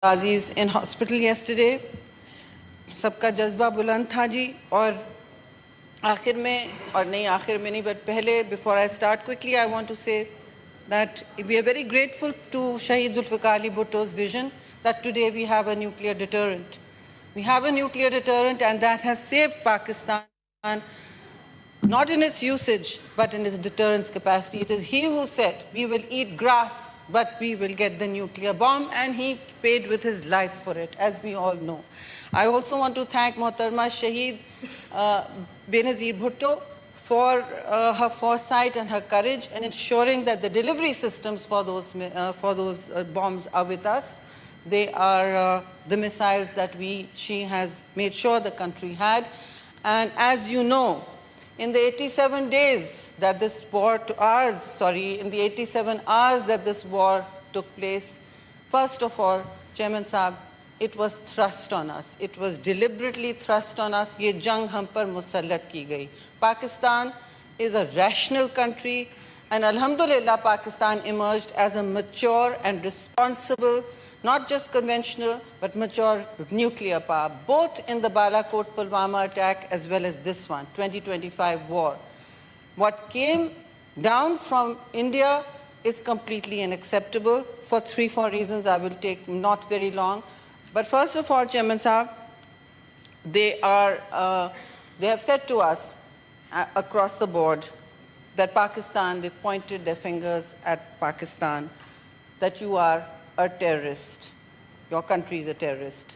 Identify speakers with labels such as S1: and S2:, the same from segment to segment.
S1: Aziz in hospital yesterday. सबका जज्बा बुलंद था जी और आखिर में और नहीं आखिर में नहीं but पहले before I start quickly I want to say that we are very grateful to Shaheed Zulfikar Ali Bhutto's vision that today we have a nuclear deterrent. We have a nuclear deterrent and that has saved Pakistan not in its usage but in its deterrence capacity. It is he who said we will eat grass but we will get the nuclear bomb, and he paid with his life for it, as we all know. I also want to thank Mohtarma Shaheed Benazir Bhutto for her foresight and her courage in ensuring that the delivery systems for those bombs are with us. They are the missiles that she has made sure the country had. And as you know, in the 87 days that this war in the 87 hours that this war took place, first of all, Chairman Saab, it was thrust on us. It was deliberately thrust on us. Ye jang hum par musallat ki gayi. Pakistan is a rational country, and alhamdulillah, Pakistan emerged as a mature and responsible, not just conventional, but mature nuclear power, both in the Balakot Pulwama attack as well as this one, 2025 war. What came down from India is completely unacceptable for 3-4 reasons. I will take not very long. But first of all, Chairman Saab, they have said to us across the board that Pakistan, they've pointed their fingers at Pakistan, that you are a terrorist. Your country is a terrorist.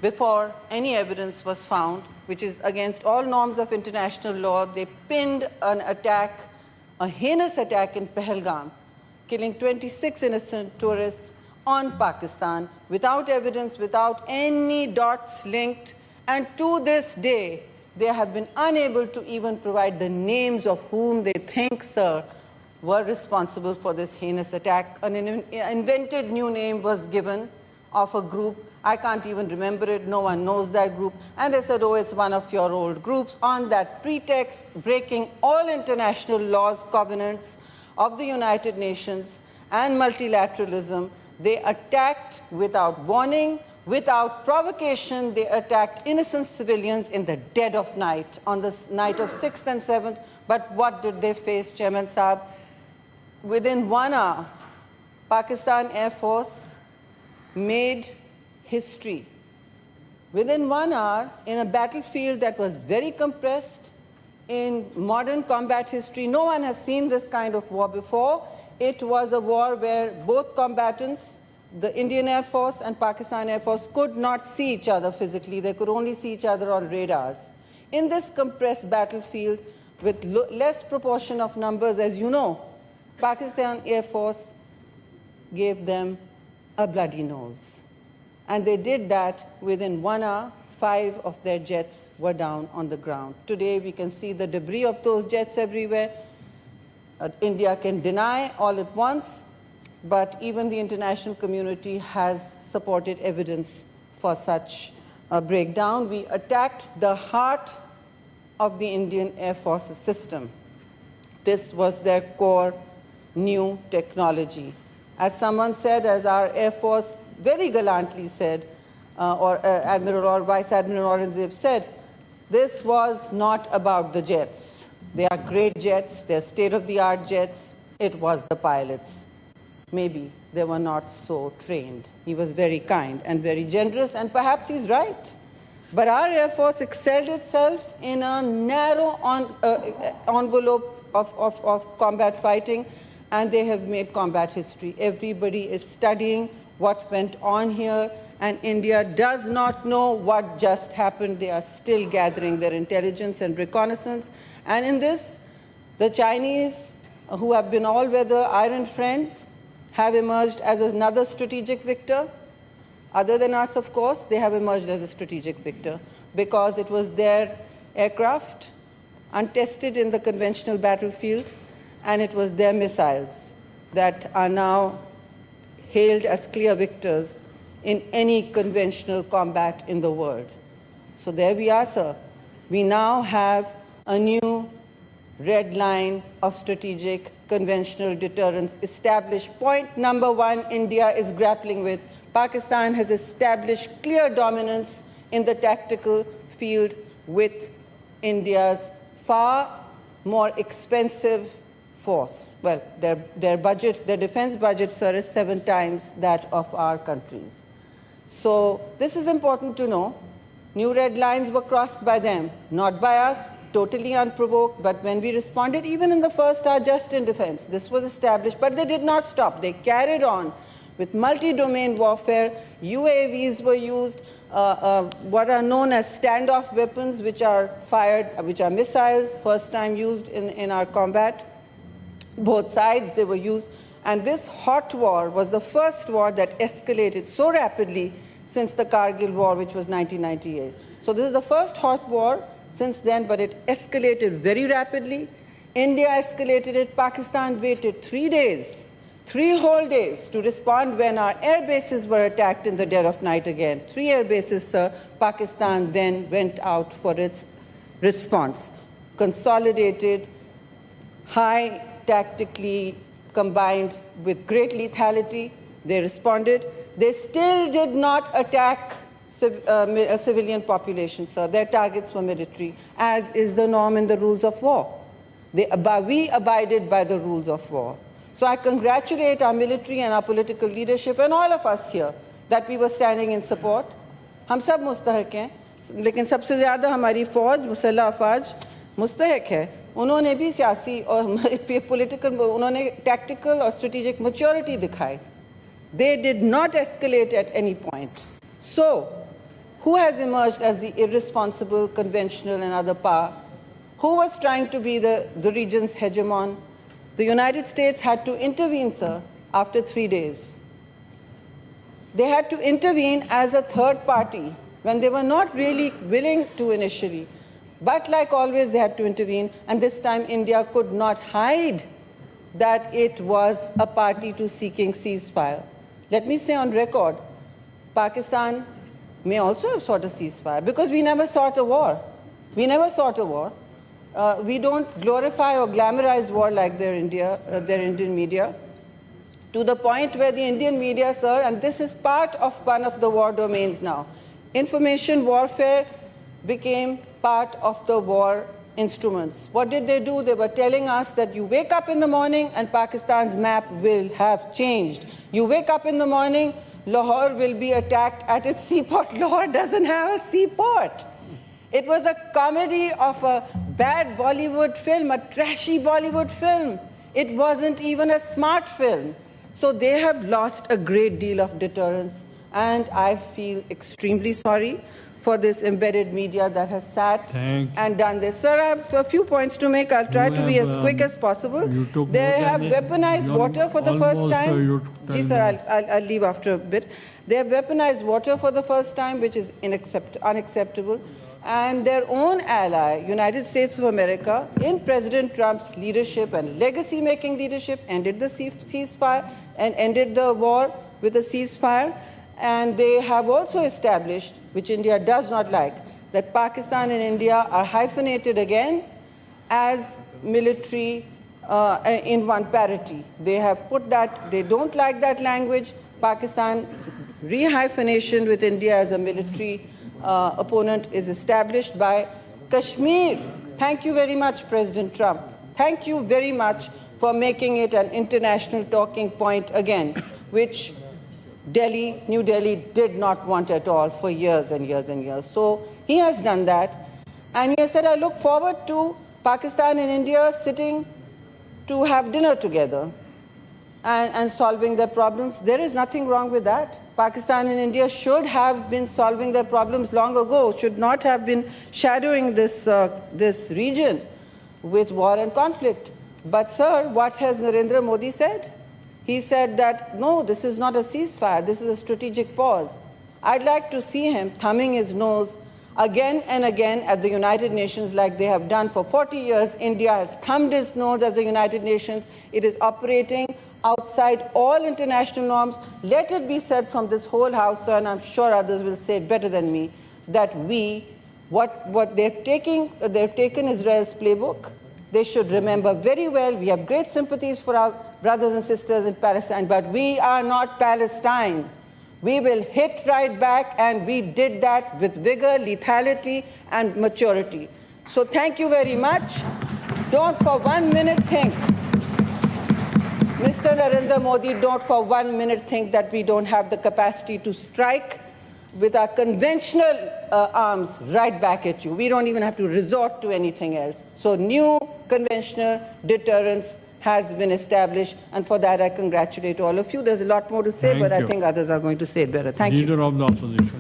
S1: Before any evidence was found, which is against all norms of international law, they pinned an attack, a heinous attack in Pahalgam, killing 26 innocent tourists on Pakistan without evidence, without any dots linked. And to this day, they have been unable to even provide the names of whom they think, sir, were responsible for this heinous attack. An invented new name was given of a group. I can't even remember it. No one knows that group. And they said, oh, it's one of your old groups. On that pretext, breaking all international laws, covenants of the United Nations and multilateralism, they attacked without warning, without provocation. They attacked innocent civilians in the dead of night, on the night of 6th and 7th. But what did they face, Chairman Saab? Within 1 hour, Pakistan Air Force made history. Within 1 hour, in a battlefield that was very compressed in modern combat history, no one has seen this kind of war before. It was a war where both combatants, the Indian Air Force and Pakistan Air Force, could not see each other physically. They could only see each other on radars. In this compressed battlefield, with less proportion of numbers, as you know, Pakistan Air Force gave them a bloody nose. And they did that within 1 hour. 5 of their jets were down on the ground. Today, we can see the debris of those jets everywhere. India can deny all at once, but even the international community has supported evidence for such a breakdown. We attacked the heart of the Indian Air Force's system. This was their core new technology. As someone said, as our Air Force very gallantly said, Admiral or Vice Admiral Aurangzeb said, this was not about the jets. They are great jets, they're state-of-the-art jets. It was the pilots. Maybe they were not so trained. He was very kind and very generous, and perhaps he's right. But our Air Force excelled itself in a narrow envelope of combat fighting, and they have made combat history. Everybody is studying what went on here, and India does not know what just happened. They are still gathering their intelligence and reconnaissance. And in this, the Chinese, who have been all-weather iron friends, have emerged as another strategic victor. Other than us, of course, they have emerged as a strategic victor because it was their aircraft, untested in the conventional battlefield, and it was their missiles that are now hailed as clear victors in any conventional combat in the world. So there we are, sir. We now have a new red line of strategic conventional deterrence established. Point number 1, India is grappling with. Pakistan has established clear dominance in the tactical field with India's far more expensive force. Well, their budget, their defense budget, sir, is 7 times that of our country's. So this is important to know. New red lines were crossed by them, not by us, totally unprovoked, but when we responded, even in the first hour, just in defense, this was established, but they did not stop. They carried on with multi-domain warfare. UAVs were used, what are known as standoff weapons, which are fired, which are missiles, first time used in our combat. Both sides, they were used. And this hot war was the first war that escalated so rapidly since the Kargil War, which was 1998. So this is the first hot war since then, but it escalated very rapidly. India escalated it. Pakistan waited 3 days, 3 whole days to respond when our air bases were attacked in the dead of night again. 3 air bases, sir. Pakistan then went out for its response. Consolidated, high tactically combined with great lethality. They responded. They still did not attack a civilian population, sir. Their targets were military, as is the norm in the rules of war. We abided by the rules of war. So I congratulate our military and our political leadership and all of us here that we were standing in support. हम सब मुस्तहक हैं, लेकिन सबसे ज़्यादा हमारी फ़ौज, मुसल्लह अफ़वाज मुस्तहक है. उन्होंने भी सियासी और political, उन्होंने tactical और strategic maturity दिखाई. They did not escalate at any point. So, who has emerged as the irresponsible, conventional and other power? Who was trying to be the region's hegemon? The United States had to intervene, sir, after 3 days. They had to intervene as a third party when they were not really willing to initially. But like always, they had to intervene, and this time India could not hide that it was a party to seeking ceasefire. Let me say on record, Pakistan may also have sought a ceasefire, because we never sought a war. We never sought a war. We don't glorify or glamorize war like their Indian media, to the point where the Indian media, sir, and this is part of one of the war domains now, information warfare became part of the war instruments. What did they do? They were telling us that you wake up in the morning and Pakistan's map will have changed. You wake up in the morning, Lahore will be attacked at its seaport. Lahore doesn't have a seaport. It was a comedy of a bad Bollywood film, a trashy Bollywood film. It wasn't even a smart film. So they have lost a great deal of deterrence, and I feel extremely sorry for this embedded media that has sat and done this. Sir, I have a few points to make. I'll try to be as quick as possible. They have weaponized water for the first time. Ji, sir, I'll leave after a bit. They have weaponized water for the first time, which is unacceptable. And their own ally, United States of America, in President Trump's leadership and legacy-making leadership, ended the ceasefire and ended the war with a ceasefire. And they have also established, which India does not like, that Pakistan and India are hyphenated again as military in one parity. They have put that, they don't like that language. Pakistan rehyphenation with India as a military opponent is established by Kashmir. Thank you very much, President Trump. Thank you very much for making it an international talking point again, which New Delhi did not want at all for years and years and years. So he has done that. And he has said, I look forward to Pakistan and India sitting to have dinner together and solving their problems. There is nothing wrong with that. Pakistan and India should have been solving their problems long ago, should not have been shadowing this region with war and conflict. But, sir, what has Narendra Modi said? He said that, no, this is not a ceasefire, this is a strategic pause. I'd like to see him thumbing his nose again and again at the United Nations like they have done for 40 years. India has thumbed its nose at the United Nations. It is operating outside all international norms. Let it be said from this whole house, and I'm sure others will say it better than me, that what they've taken Israel's playbook. They should remember very well, we have great sympathies for our brothers and sisters in Palestine, but we are not Palestine. We will hit right back, and we did that with vigor, lethality, and maturity. So thank you very much. Don't for 1 minute think, Mr. Narendra Modi, don't for 1 minute think that we don't have the capacity to strike with our conventional arms right back at you. We don't even have to resort to anything else. So new conventional deterrence has been established, and for that I congratulate all of you. There's a lot more to say, but I think others are going to say it better. Thank you.
S2: Leader of the Opposition.